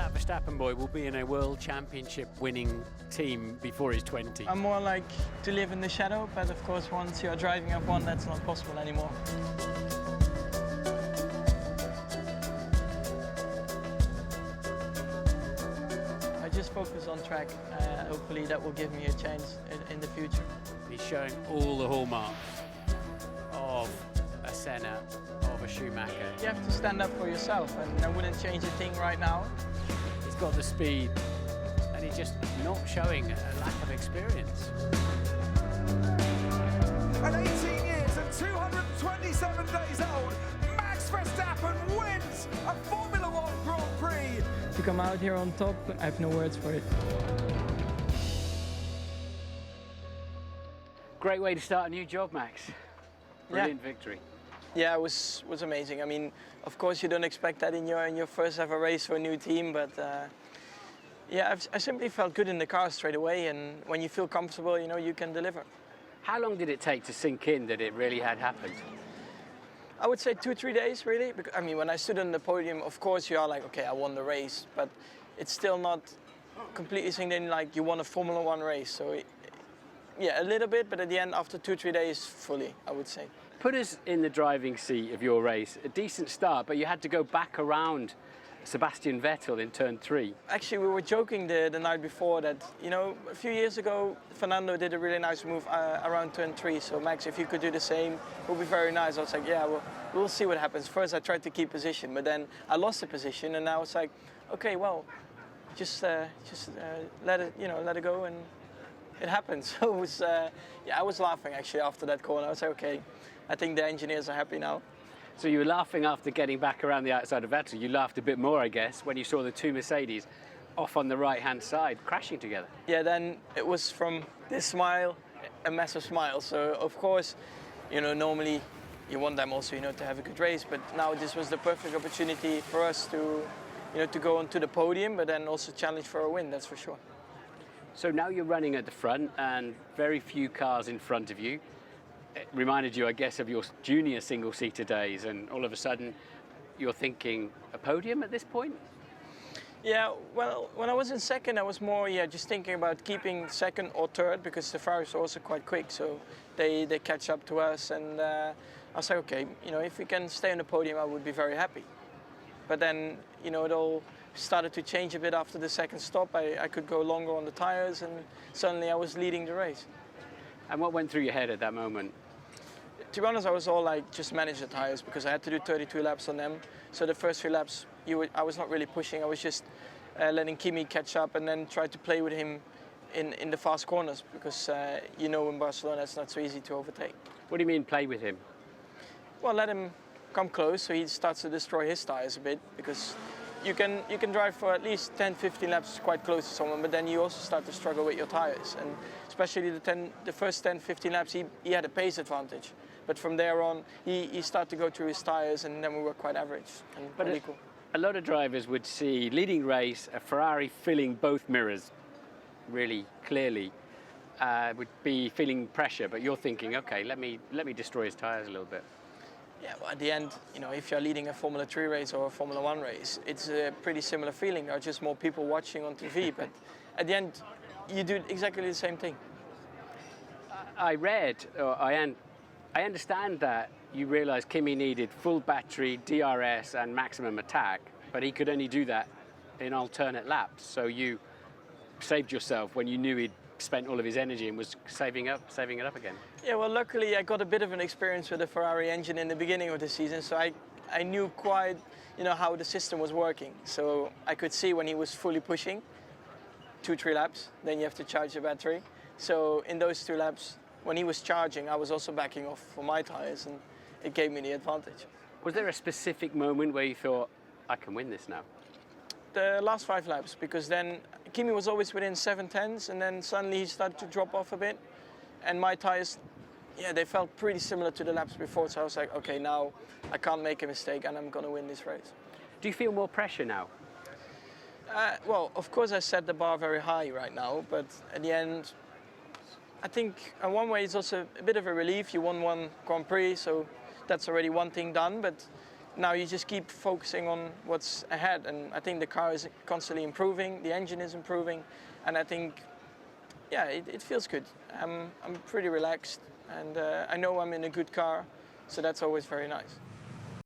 that Verstappen boy will be in a World Championship winning team before he's 20? I'm more like to live in the shadow, but of course once you're driving F1 that's not possible anymore. I just focus on track. Hopefully that will give me a chance in the future. He's showing all the hallmarks of a Senna, of a Schumacher. You have to stand up for yourself, and I wouldn't change a thing right now. He's got the speed, and he's just not showing a lack of experience. At 18 years and 227 days old, Max Verstappen wins a Formula One Grand Prix. To come out here on top, I have no words for it. Great way to start a new job, Max. Brilliant victory. Yeah, it was amazing. I mean, of course you don't expect that in your first ever race for a new team, but yeah, I simply felt good in the car straight away, and when you feel comfortable, you know, you can deliver. How long did it take to sink in that it really had happened? I would say 2-3 days, really. Because, I mean, when I stood on the podium, of course you are like, okay, I won the race, but it's still not completely sinking in like you won a Formula One race. So yeah, a little bit, but at the end, after 2-3 days, fully, I would say. Put us in the driving seat of your race. A decent start, but you had to go back around Sebastian Vettel in turn 3. Actually, we were joking the night before that, you know, a few years ago, Fernando did a really nice move around turn 3. So Max, if you could do the same, it would be very nice. I was like, yeah, well, we'll see what happens. First, I tried to keep position, but then I lost the position, and now it's like, okay, well, just let it go, and it happened. So it was, yeah, I was laughing actually after that corner. I was like, okay, I think the engineers are happy now. So you were laughing after getting back around the outside of Vettel. You laughed a bit more, I guess, when you saw the two Mercedes off on the right-hand side crashing together. Yeah, then it was from this smile, a massive smile. So of course, you know, normally you want them also, you know, to have a good race, but now this was the perfect opportunity for us to, you know, to go onto the podium, but then also challenge for a win, that's for sure. So now you're running at the front and very few cars in front of you. It reminded you, I guess, of your junior single-seater days, and all of a sudden you're thinking a podium at this point? Yeah, well, when I was in second, I was more, just thinking about keeping second or third, because the Ferraris are also quite quick, so they catch up to us, and I was like, okay, you know, if we can stay on the podium, I would be very happy. But then, you know, it all started to change a bit after the second stop. I could go longer on the tires, and suddenly I was leading the race. And what went through your head at that moment? To be honest, I was all like, just manage the tires, because I had to do 32 laps on them. So the first 3 laps, I was not really pushing. I was just letting Kimi catch up and then try to play with him in the fast corners, because you know, in Barcelona it's not so easy to overtake. What do you mean play with him? Well, let him come close so he starts to destroy his tires a bit, because you can drive for at least 10-15 laps quite close to someone, but then you also start to struggle with your tires. And especially the first 10-15 laps, he had a pace advantage. But from there on, he started to go through his tires, and then we were quite average and quite equal. A lot of drivers would see leading race, a Ferrari filling both mirrors really clearly, would be feeling pressure, but you're thinking, okay, let me destroy his tires a little bit. Yeah, well, at the end, you know, if you're leading a Formula 3 race or a Formula 1 race, it's a pretty similar feeling. There are just more people watching on TV, but at the end, you do exactly the same thing. I understand that you realised Kimi needed full battery, DRS and maximum attack, but he could only do that in alternate laps. So you saved yourself when you knew he'd spent all of his energy and was saving it up again. Yeah, well, luckily I got a bit of an experience with the Ferrari engine in the beginning of the season, so I knew quite, you know, how the system was working. So I could see when he was fully pushing, 2-3 laps, then you have to charge the battery. So in those 2 laps, when he was charging, I was also backing off for my tires, and it gave me the advantage. Was there a specific moment where you thought, I can win this now? The last 5 laps, because then Kimi was always within 7/10s, and then suddenly he started to drop off a bit, and my tires, yeah, they felt pretty similar to the laps before, so I was like, okay, now I can't make a mistake and I'm going to win this race. Do you feel more pressure now? Well, of course I set the bar very high right now, but at the end, I think in one way it's also a bit of a relief. You won one Grand Prix, so that's already one thing done, but now you just keep focusing on what's ahead, and I think the car is constantly improving, the engine is improving, and I think, yeah, it feels good. I'm pretty relaxed, and I know I'm in a good car, so that's always very nice.